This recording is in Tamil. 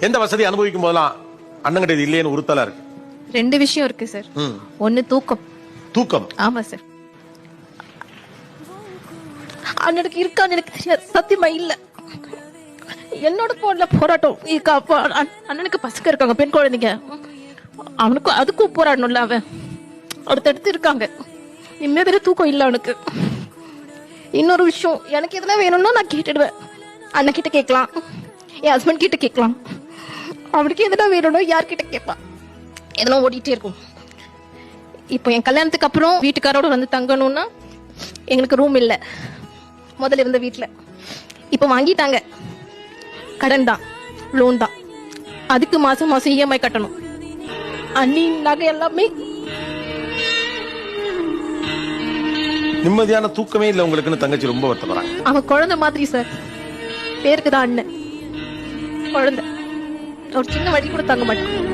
எந்த வசதி அனுபவிக்கும் போதெல்லாம் அண்ணங்கிட்ட இது இல்லையேன்னு உறுத்தலா இருக்கு? 2 விஷயம் இருக்கு சார். ஒன்னு தூக்கம். தூக்கம்? ஆமா சார். அண்ணனுக்கு இருக்கான்னு எனக்கு தெரியாது, சத்தியமா இல்ல. என்னோட போன்ல போராட்டம் இருக்கா? அண்ணனுக்கு பசங்க இருக்காங்க, பெண் குழந்தைங்க. அவனுக்கு அதுக்கும் போராடணும்ல. அவன் அடுத்தடுத்து இருக்காங்க. நிம்மதியில தூக்கம் இல்ல அவனுக்கு. இன்னொரு விஷயம், எனக்கு எதுனா வேணும்னா நான் கேட்டுடுவேன். அண்ணன் கிட்ட கேட்கலாம், என் ஹஸ்பண்ட் கிட்ட கேட்கலாம். அவனுக்கு எதுனா வேணும்னா யார்கிட்ட கேட்பான்? எதனா ஓடிட்டே இருக்கும். இப்போ என் கல்யாணத்துக்கு அப்புறம் வீட்டுக்காரோட வந்து தங்கணும்னா எங்களுக்கு ரூம் இல்லை. முதல்ல இருந்த வீட்டுல இப்ப வாங்கிட்டாங்க. கடன் தான், லோன் தான். அதுக்கு மாசம் மாசம் இஎம்ஐ கட்டணும். அண்ணி நகை எல்லாமே. நிம்மதியான தூக்கமே இல்ல உங்களுக்குன்னு தங்கச்சி ரொம்ப வருத்தப்படுறாங்க. அவன் குழந்தை மாதிரி சார். பேருக்கு தான் அண்ணன், குழந்தை. ஒரு சின்ன வழி கூட தங்க மாட்டான்.